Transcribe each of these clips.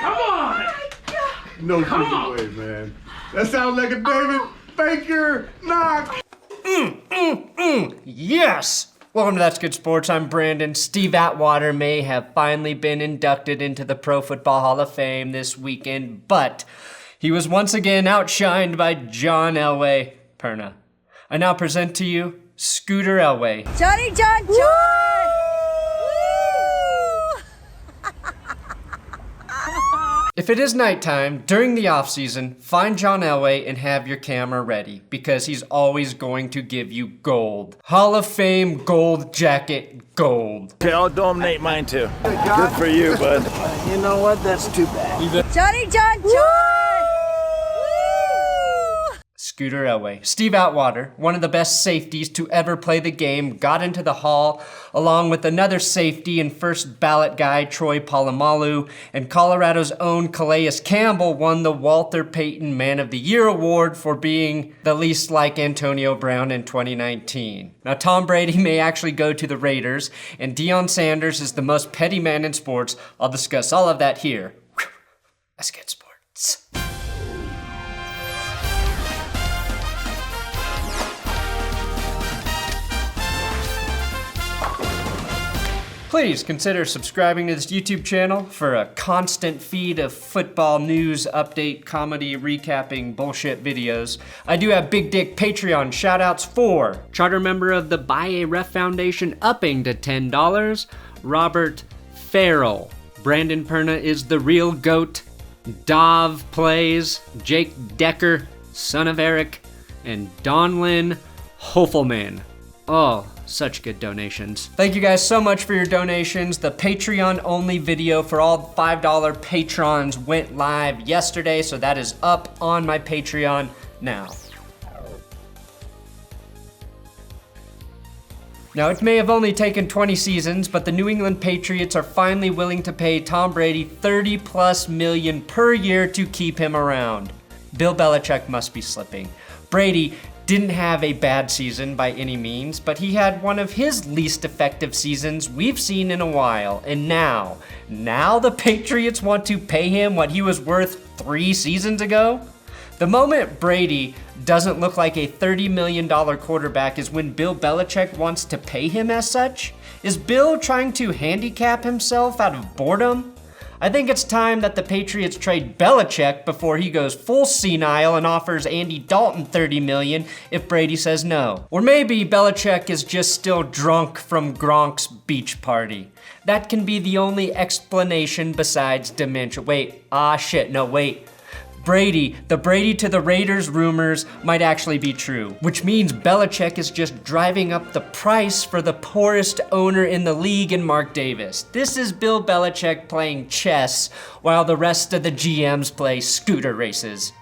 Come on! No freaking way, man. That sounds like a David Baker knock. Yes! Welcome to That's Good Sports. I'm Brandon. Steve Atwater may have finally been inducted into the Pro Football Hall of Fame this weekend, but he was once again outshined by John Elway Perna. I now present to you Scooter Elway. Johnny John John! If it is nighttime during the off-season, find John Elway and have your camera ready because he's always going to give you gold. Hall of Fame gold jacket gold. Okay, I'll donate mine too. Good for you, bud. You know what? That's too bad. Johnny John John! Scooter Elway. Steve Atwater, one of the best safeties to ever play the game, got into the Hall along with another safety and first ballot guy, Troy Polamalu, and Colorado's own Calais Campbell won the Walter Payton Man of the Year award for being the least like Antonio Brown in 2019. Now, Tom Brady may actually go to the Raiders, and Deion Sanders is the most petty man in sports. I'll discuss all of that here. That's Good Sports. Please consider subscribing to this YouTube channel for a constant feed of football news, update, comedy, recapping, bullshit videos. I do have Big Dick Patreon shoutouts for charter member of the Buy a Ref Foundation upping to $10, Robert Farrell, Brandon Perna is the real GOAT, Dov Plays, Jake Decker, Son of Eric, and Donlin Hofelman. Oh, such good donations. Thank you guys so much for your donations. The Patreon only video for all $5 patrons went live yesterday, so that is up on my Patreon now. Now, it may have only taken 20 seasons, but the New England Patriots are finally willing to pay Tom Brady $30+ million per year to keep him around. Bill Belichick must be slipping. Brady didn't have a bad season by any means, but he had one of his least effective seasons we've seen in a while. And now the Patriots want to pay him what he was worth 3 seasons ago? The moment Brady doesn't look like a $30 million quarterback is when Bill Belichick wants to pay him as such? Is Bill trying to handicap himself out of boredom? I think it's time that the Patriots trade Belichick before he goes full senile and offers Andy Dalton $30 million if Brady says no. Or maybe Belichick is just still drunk from Gronk's beach party. That can be the only explanation besides dementia. Wait. Brady, the Brady to the Raiders rumors might actually be true, which means Belichick is just driving up the price for the poorest owner in the league in Mark Davis. This is Bill Belichick playing chess while the rest of the GMs play scooter races.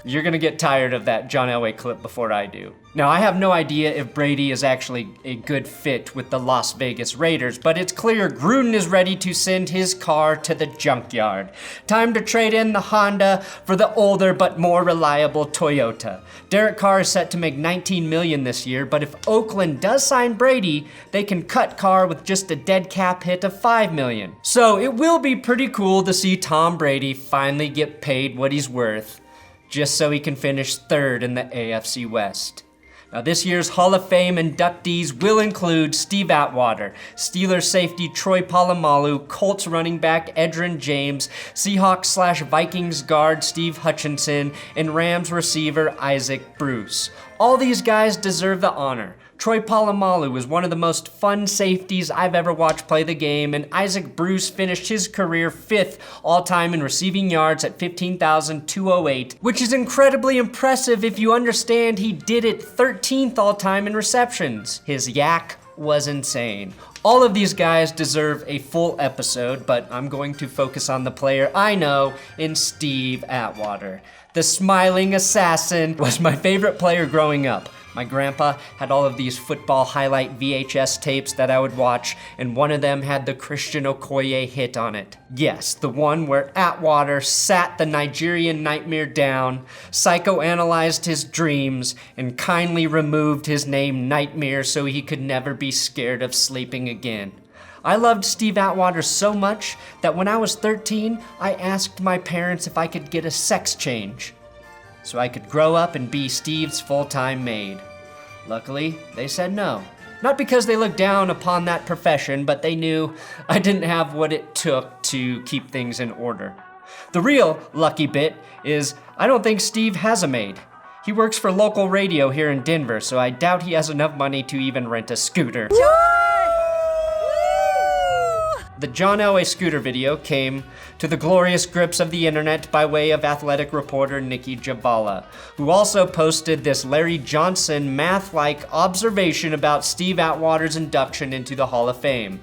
You're gonna get tired of that John Elway clip before I do. Now, I have no idea if Brady is actually a good fit with the Las Vegas Raiders, but it's clear Gruden is ready to send his car to the junkyard. Time to trade in the Honda for the older but more reliable Toyota. Derek Carr is set to make $19 million this year, but if Oakland does sign Brady, they can cut Carr with just a dead cap hit of $5 million. So it will be pretty cool to see Tom Brady finally get paid what he's worth, just so he can finish third in the AFC West. Now, this year's Hall of Fame inductees will include Steve Atwater, Steelers safety Troy Polamalu, Colts running back Edgerrin James, Seahawks/Vikings guard Steve Hutchinson, and Rams receiver Isaac Bruce. All these guys deserve the honor. Troy Polamalu is one of the most fun safeties I've ever watched play the game, and Isaac Bruce finished his career 5th all-time in receiving yards at 15,208, which is incredibly impressive if you understand he did it 13th all-time in receptions. His yak was insane. All of these guys deserve a full episode, but I'm going to focus on the player I know in Steve Atwater. The smiling assassin was my favorite player growing up. My grandpa had all of these football highlight VHS tapes that I would watch, and one of them had the Christian Okoye hit on it. Yes, the one where Atwater sat the Nigerian nightmare down, psychoanalyzed his dreams, and kindly removed his name Nightmare so he could never be scared of sleeping again. I loved Steve Atwater so much that when I was 13, I asked my parents if I could get a sex change so I could grow up and be Steve's full-time maid. Luckily, they said no. Not because they looked down upon that profession, but they knew I didn't have what it took to keep things in order. The real lucky bit is I don't think Steve has a maid. He works for local radio here in Denver, so I doubt he has enough money to even rent a scooter. The John Elway Scooter video came to the glorious grips of the internet by way of athletic reporter Nikki Javala, who also posted this Larry Johnson math-like observation about Steve Atwater's induction into the Hall of Fame.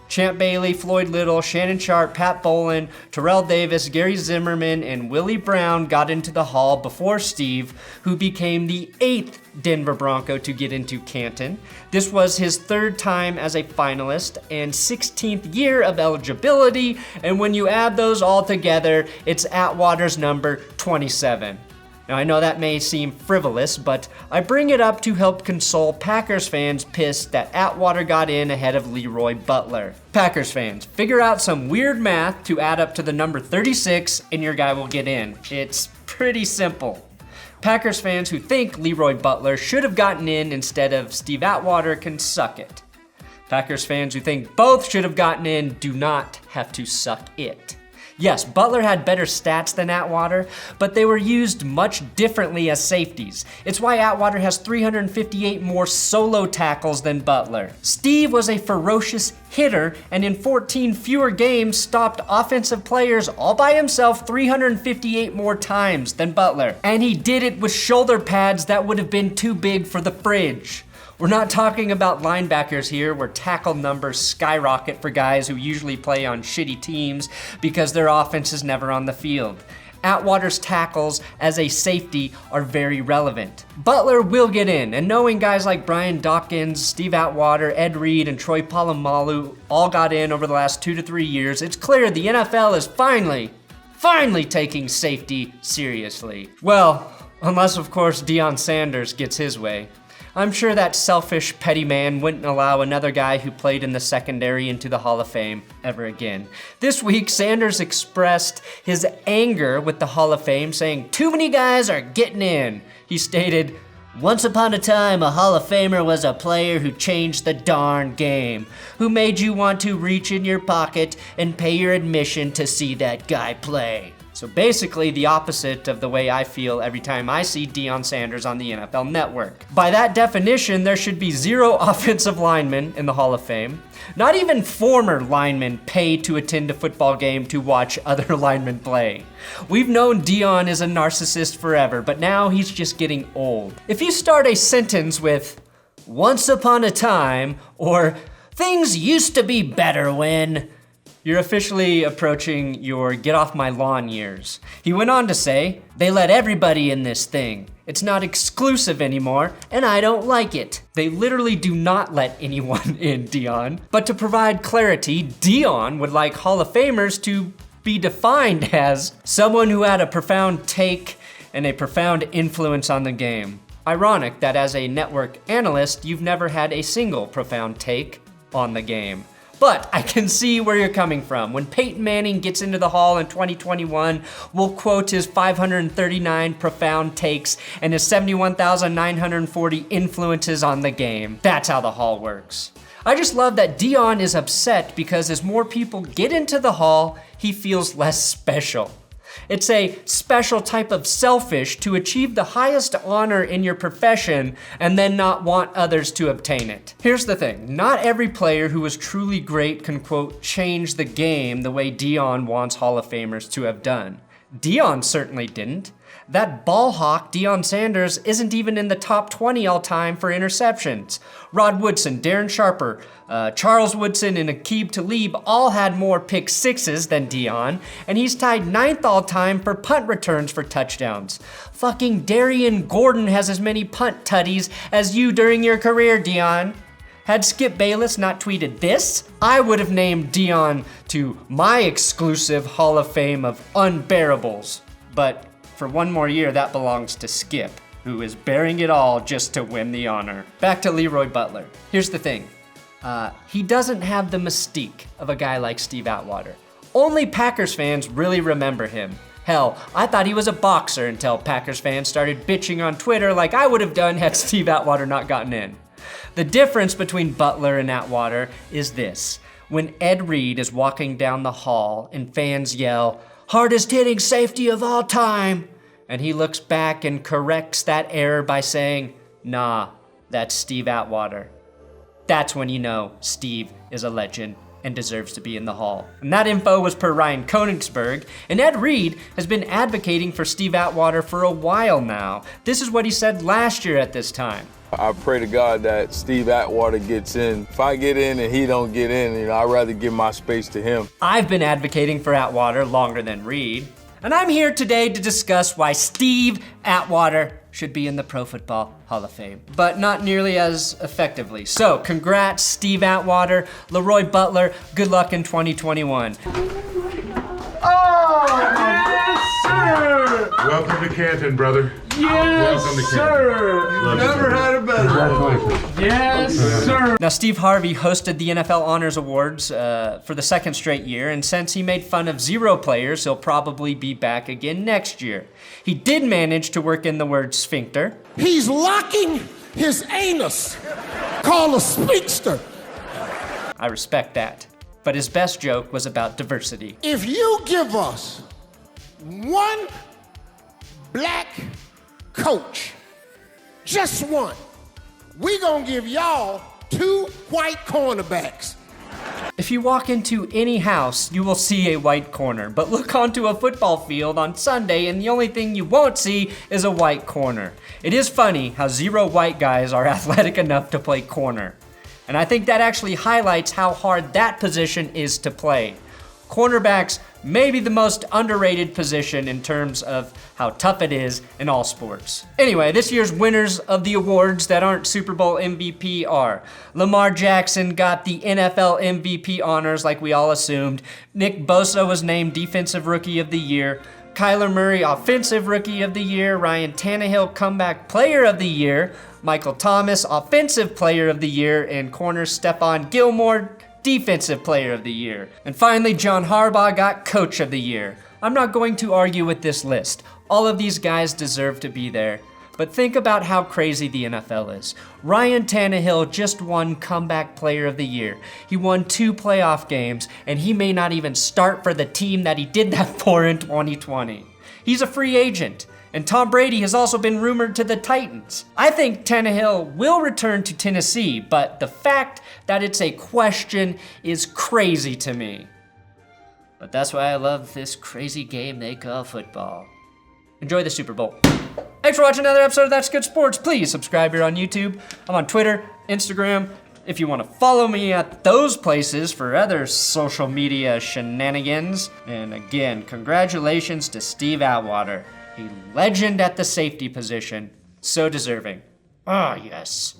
Champ Bailey, Floyd Little, Shannon Sharp, Pat Bolin, Terrell Davis, Gary Zimmerman, and Willie Brown got into the Hall before Steve, who became the 8th Denver Bronco to get into Canton. This was his 3rd time as a finalist and 16th year of eligibility, and when you add those all together, it's Atwater's number 27. Now, I know that may seem frivolous, but I bring it up to help console Packers fans pissed that Atwater got in ahead of Leroy Butler. Packers fans, figure out some weird math to add up to the number 36 and your guy will get in. It's pretty simple. Packers fans who think Leroy Butler should have gotten in instead of Steve Atwater can suck it. Packers fans who think both should have gotten in do not have to suck it. Yes, Butler had better stats than Atwater, but they were used much differently as safeties. It's why Atwater has 358 more solo tackles than Butler. Steve was a ferocious hitter, and in 14 fewer games stopped offensive players all by himself 358 more times than Butler. And he did it with shoulder pads that would have been too big for the fridge. We're not talking about linebackers here where tackle numbers skyrocket for guys who usually play on shitty teams because their offense is never on the field. Atwater's tackles as a safety are very relevant. Butler will get in, and knowing guys like Brian Dawkins, Steve Atwater, Ed Reed, and Troy Polamalu all got in over the last 2 to 3 years, it's clear the NFL is finally taking safety seriously. Well, unless of course Deion Sanders gets his way. I'm sure that selfish, petty man wouldn't allow another guy who played in the secondary into the Hall of Fame ever again. This week, Sanders expressed his anger with the Hall of Fame, saying, "Too many guys are getting in." He stated, "Once upon a time, a Hall of Famer was a player who changed the darn game, who made you want to reach in your pocket and pay your admission to see that guy play." So basically the opposite of the way I feel every time I see Deion Sanders on the NFL Network. By that definition, there should be 0 offensive linemen in the Hall of Fame. Not even former linemen pay to attend a football game to watch other linemen play. We've known Deion is a narcissist forever, but now he's just getting old. If you start a sentence with, "Once upon a time," or "Things used to be better when," you're officially approaching your get off my lawn years. He went on to say, "They let everybody in this thing. It's not exclusive anymore, and I don't like it." They literally do not let anyone in, Deion. But to provide clarity, Deion would like Hall of Famers to be defined as someone who had a profound take and a profound influence on the game. Ironic that as a network analyst, you've never had a single profound take on the game. But I can see where you're coming from. When Peyton Manning gets into the Hall in 2021, we'll quote his 539 profound takes and his 71,940 influences on the game. That's how the Hall works. I just love that Deion is upset because as more people get into the Hall, he feels less special. It's a special type of selfish to achieve the highest honor in your profession and then not want others to obtain it. Here's the thing, not every player who is truly great can, quote, change the game the way Deion wants Hall of Famers to have done. Deion certainly didn't. That ball hawk, Deion Sanders, isn't even in the top 20 all time for interceptions. Rod Woodson, Darren Sharper, Charles Woodson, and Aqib Talib all had more pick sixes than Deion, and he's tied 9th all time for punt returns for touchdowns. Fucking Darian Gordon has as many punt tutties as you during your career, Deion. Had Skip Bayless not tweeted this, I would have named Deion to my exclusive Hall of Fame of unbearables. But for one more year, that belongs to Skip, who is bearing it all just to win the honor. Back to Leroy Butler. Here's the thing. he doesn't have the mystique of a guy like Steve Atwater. Only Packers fans really remember him. Hell, I thought he was a boxer until Packers fans started bitching on Twitter like I would have done had Steve Atwater not gotten in. The difference between Butler and Atwater is this. When Ed Reed is walking down the hall and fans yell, "Hardest hitting safety of all time," and he looks back and corrects that error by saying, "Nah, that's Steve Atwater." That's when you know Steve is a legend and deserves to be in the hall. And that info was per Ryan Koenigsberg, and Ed Reed has been advocating for Steve Atwater for a while now. This is what he said last year at this time. I pray to God that Steve Atwater gets in. If I get in and he don't get in, I'd rather give my space to him. I've been advocating for Atwater longer than Reed, and I'm here today to discuss why Steve Atwater should be in the Pro Football Hall of Fame, but not nearly as effectively. So, congrats, Steve Atwater, Leroy Butler, good luck in 2021. Oh, yes, sir! Welcome to Canton, brother. Yes, Welcome to sir. Never had it better. Yes, sir. Now, Steve Harvey hosted the NFL Honors Awards for the second straight year, and since he made fun of 0 players, he'll probably be back again next year. He did manage to work in the word sphincter. He's locking his anus, called a speedster. I respect that. But his best joke was about diversity. If you give us one black coach, just one, we gonna give y'all 2 white cornerbacks. If you walk into any house, you will see a white corner, but look onto a football field on Sunday and the only thing you won't see is a white corner. It is funny how 0 white guys are athletic enough to play corner. And I think that actually highlights how hard that position is to play. Cornerbacks may be the most underrated position in terms of how tough it is in all sports. Anyway, this year's winners of the awards that aren't Super Bowl MVP are Lamar Jackson got the NFL MVP honors like we all assumed. Nick Bosa was named Defensive Rookie of the Year. Kyler Murray Offensive Rookie of the Year. Ryan Tannehill Comeback Player of the Year. Michale Thomas Offensive Player of the Year. And corner Stephon Gilmore Defensive Player of the Year. And finally, John Harbaugh got Coach of the Year. I'm not going to argue with this list. All of these guys deserve to be there. But think about how crazy the NFL is. Ryan Tannehill just won Comeback Player of the Year. He won 2 playoff games, and he may not even start for the team that he did that for in 2020. He's a free agent. And Tom Brady has also been rumored to the Titans. I think Tannehill will return to Tennessee, but the fact that it's a question is crazy to me. But that's why I love this crazy game they call football. Enjoy the Super Bowl. Thanks for watching another episode of That's Good Sports. Please subscribe here on YouTube. I'm on Twitter, Instagram. If you want to follow me at those places for other social media shenanigans. And again, congratulations to Steve Atwater. A legend at the safety position. So deserving. Ah, yes.